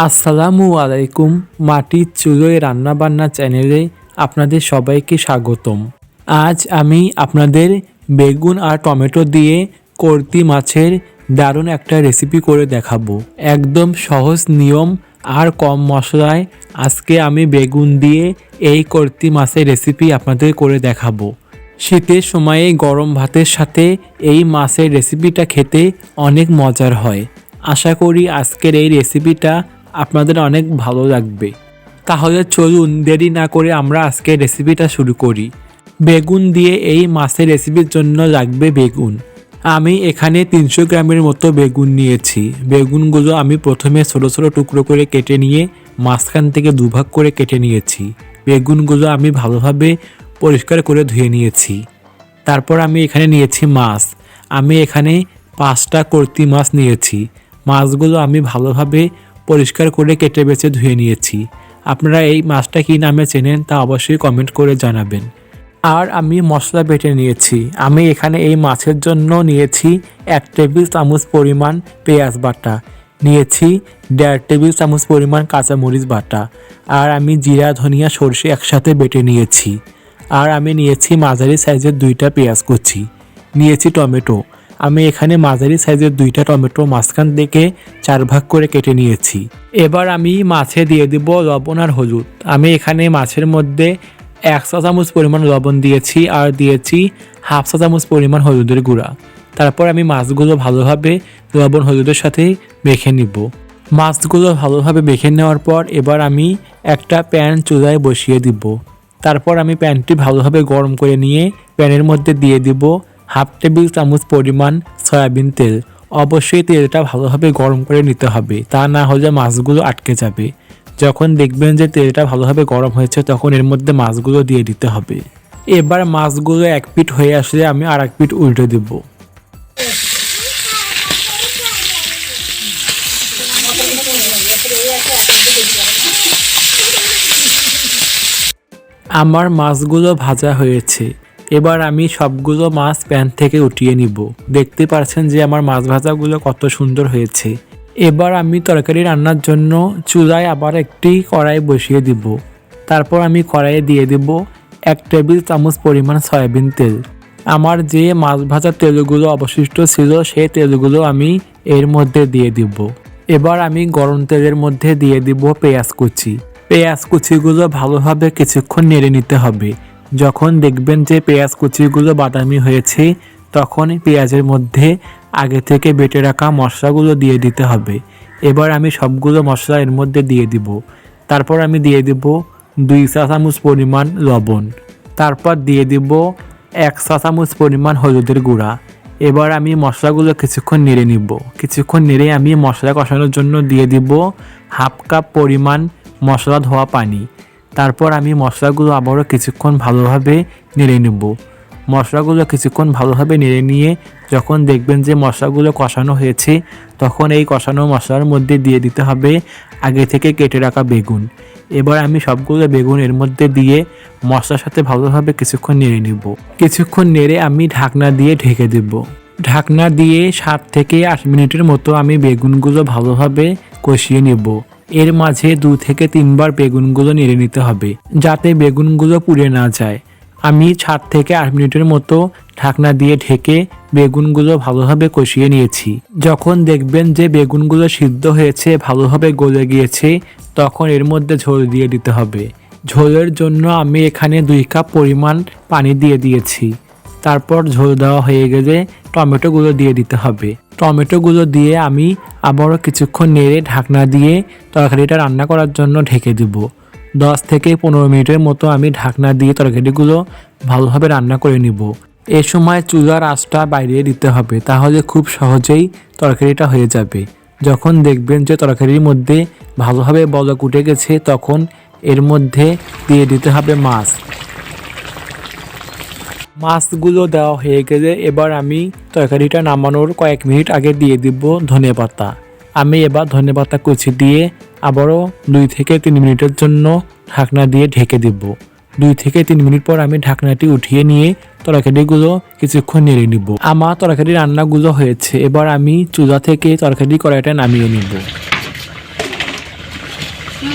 আসসালামু আলাইকুম। মাটির চুলোয় রান্নাবান্না চ্যানেলে আপনাদের সবাইকে স্বাগতম। আজ আমি আপনাদের বেগুন আর টমেটো দিয়ে কর্তি মাছের দারুণ একটা রেসিপি করে দেখাবো। একদম সহজ নিয়ম আর কম মশলায় আজকে আমি বেগুন দিয়ে এই কর্তি মাছের রেসিপি আপনাদের করে দেখাবো। শীতের সময়ে গরম ভাতের সাথে এই মাছের রেসিপিটা খেতে অনেক মজার হয়। আশা করি আজকের এই রেসিপিটা আপনাদের অনেক ভালো লাগবে। তাহলে চলুন দেরি না করে আমরা আজকের রেসিপিটা শুরু করি। বেগুন দিয়ে এই মাছের রেসিপির জন্য লাগবে বেগুন। আমি এখানে 300 গ্রামের মতো বেগুন নিয়েছি। বেগুনগুলো আমি প্রথমে ছোটো ছোটো টুকরো করে কেটে নিয়ে মাঝখান থেকে দুভাগ করে কেটে নিয়েছি। বেগুনগুলো আমি ভালোভাবে পরিষ্কার করে ধুয়ে নিয়েছি। তারপর আমি এখানে নিয়েছি মাছ। আমি এখানে 5টা কর্তি মাছ নিয়েছি। মাছগুলো আমি ভালোভাবে পরিষ্কার করে কেটে বেছে ধুয়ে নিয়েছি। আপনারা এই মাছটা কী নামে চেনেন তা অবশ্যই কমেন্ট করে জানাবেন। আর আমি মশলা বেটে নিয়েছি। আমি এখানে এই মাছের জন্য নিয়েছি 1 টেবিল চামচ পরিমাণ পেঁয়াজ বাটা, নিয়েছি 1.5 টেবিল চামচ পরিমাণ কাঁচামরিচ বাটা, আর আমি জিরা ধনিয়া সরষে একসাথে বেটে নিয়েছি। আর আমি নিয়েছি মাঝারি সাইজের 2টা পেঁয়াজ কুচি, নিয়েছি টমেটো। আমি এখানে মাঝারি সাইজের 2টা টমেটো মাঝখান থেকে 4 ভাগ করে কেটে নিয়েছি। এবার আমি মাছে দিয়ে দিব লবণ আর হলুদ। আমি এখানে মাছের মধ্যে 1 চা চামচ পরিমাণ লবণ দিয়েছি আর দিয়েছি 1/2 চা চামচ পরিমাণ হলুদের গুঁড়া। তারপর আমি মাছগুলো ভালোভাবে লবণ হলুদের সাথে মেখে নিব। মাছগুলো ভালোভাবে মেখে নেওয়ার পর এবার আমি একটা প্যান চুলায় বসিয়ে দিব। তারপর আমি প্যানটি ভালোভাবে গরম করে নিয়ে প্যানের মধ্যে দিয়ে দিব 1/2 টেবিল চামচ পরিমাণ সয়াবিন তেল। অবশ্যই তেলটা ভালোভাবে গরম করে নিতে হবে, তা না হলে মাছগুলো আটকে যাবে। যখন দেখবেন যে তেলটা ভালোভাবে গরম হয়েছে তখন এর মধ্যে মাছগুলো দিয়ে দিতে হবে। এবার মাছগুলো এক পিঠ হয়ে আসলে আমি আর এক পিঠ উল্টে দেব। আমার মাছগুলো ভাজা হয়েছে। এবার আমি সবগুলো মাছ প্যান থেকে উঠিয়ে নিব। দেখতে পাচ্ছেন যে আমার মাছ ভাজাগুলো কত সুন্দর হয়েছে। এবার আমি তরকারি রান্নার জন্য চুলায় আবার একটি কড়াই বসিয়ে দিব। তারপর আমি কড়াইয়ে দিয়ে দিব 1 টেবিল চামচ পরিমাণ সয়াবিন তেল। আমার যে মাছ ভাজার তেলগুলো অবশিষ্ট ছিল সেই তেলগুলো আমি এর মধ্যে দিয়ে দিব। এবার আমি গরম তেলের মধ্যে দিয়ে দিব পেঁয়াজ কুচি। পেঁয়াজ কুচিগুলো ভালোভাবে কিছুক্ষণ নেড়ে নিতে হবে। যখন দেখবেন যে পেঁয়াজ কুচিগুলো বাদামি হয়েছে তখন পেঁয়াজের মধ্যে আগে থেকে বেটে রাখা মশলাগুলো দিয়ে দিতে হবে। এবার আমি সবগুলো মশলা এর মধ্যে দিয়ে দিব। তারপর আমি দিয়ে দিব 2 চা চামচ পরিমাণ লবণ। তারপর দিয়ে দিব 1 চা চামচ পরিমাণ হলুদের গুঁড়া। এবার আমি মশলাগুলো কিছুক্ষণ নেড়ে নিব। কিছুক্ষণ নেড়ে আমি মশলা কষানোর জন্য দিয়ে দিব 1/2 কাপ পরিমাণ মশলা ধোয়া পানি। তারপর আমি মশলাগুলো আবারও কিছুক্ষণ ভালোভাবে নেড়ে নেব। মশলাগুলো কিছুক্ষণ ভালোভাবে নেড়ে নিয়ে যখন দেখবেন যে মশলাগুলো কষানো হয়েছে তখন এই কষানো মশলার মধ্যে দিয়ে দিতে হবে আগে থেকে কেটে রাখা বেগুন। এবার আমি সবগুলো বেগুন এর মধ্যে দিয়ে মশলার সাথে ভালোভাবে কিছুক্ষণ নেড়ে নেব। কিছুক্ষণ নেড়ে আমি ঢাকনা দিয়ে ঢেকে দেব। ঢাকনা দিয়ে 7 থেকে 8 মিনিটের মতো আমি বেগুনগুলো ভালোভাবে কষিয়ে নেব। এর মাঝে 2 থেকে 3 বার বেগুনগুলো নেড়ে নিতে হবে যাতে বেগুনগুলো পুড়ে না যায়। আমি 7 থেকে 8 মিনিটের মতো ঢাকনা দিয়ে ঢেকে বেগুনগুলো ভালোভাবে কষিয়ে নিয়েছি। যখন দেখবেন যে বেগুনগুলো সিদ্ধ হয়েছে, ভালোভাবে গলে গিয়েছে, তখন এর মধ্যে ঝোল দিয়ে দিতে হবে। ঝোলের জন্য আমি এখানে 2 কাপ পরিমাণ পানি দিয়ে দিয়েছি। তারপর ঝোল দেওয়া হয়ে গেলে টমেটোগুলো দিয়ে দিতে হবে। টমেটোগুলো দিয়ে আমি আবারও কিছুক্ষণ নেড়ে ঢাকনা দিয়ে তরকারিটা রান্না করার জন্য ঢেকে দেব। 10 থেকে 15 মিনিটের মতো আমি ঢাকনা দিয়ে তরকারিগুলো ভালোভাবে রান্না করে নিব। এ সময় চুলার আঁচটা বাড়িয়ে দিতে হবে, তাহলে খুব সহজেই তরকারিটা হয়ে যাবে। যখন দেখবেন যে তরকারির মধ্যে ভালোভাবে বলক উঠে গেছে তখন এর মধ্যে দিয়ে দিতে হবে মাছ। মাছগুলো দেওয়া হয়ে গেলে এবার আমি তরকারিটা নামানোর কয়েক মিনিট আগে দিয়ে দিব ধনেপাতা। আমি এবার ধনেপাতা কুচি দিয়ে আবারও 2 থেকে 3 মিনিটের জন্য ঢাকনা দিয়ে ঢেকে দেব। 2 থেকে 3 মিনিট পর আমি ঢাকনাটি উঠিয়ে নিয়ে তরকারিগুলো কিছুক্ষণ নেড়ে নিব। আমার তরকারি রান্নাগুলো হয়েছে। এবার আমি চুলা থেকে তরকারি কড়াইটা নামিয়ে নিব। এবার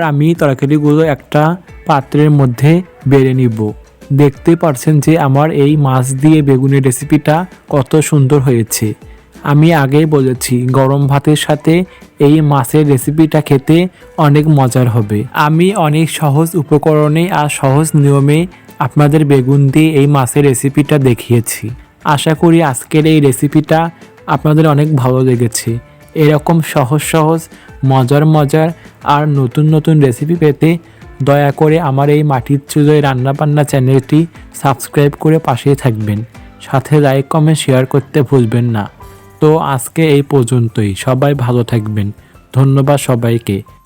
আমি তরকারিগুলো একটা পাত্রের মধ্যে বেড়ে নিব। দেখতে পারছেন যে আমার এই মাছ দিয়ে বেগুনের রেসিপিটা কত সুন্দর হয়েছে। আমি আগেই বলেছি গরম ভাতের সাথে এই মাছের রেসিপিটা খেতে অনেক মজার হবে। আমি অনেক সহজ উপকরণে আর সহজ নিয়মে আপনাদের বেগুন দিয়ে এই মাছের রেসিপিটা দেখিয়েছি। আশা করি আজকের এই রেসিপিটা আপনাদের অনেক ভালো লেগেছে। এরকম সহজ সহজ মজার আর নতুন নতুন রেসিপি পেতে দয়া করে আমার এই মাটির চুলোয় রান্নাবান্না চ্যানেলটি সাবস্ক্রাইব করে পাশেই থাকবেন। সাথে লাইক কমেন্ট শেয়ার করতে ভুলবেন না। তো আজকে এই পর্যন্তই। সবাই ভালো থাকবেন। ধন্যবাদ সবাইকে।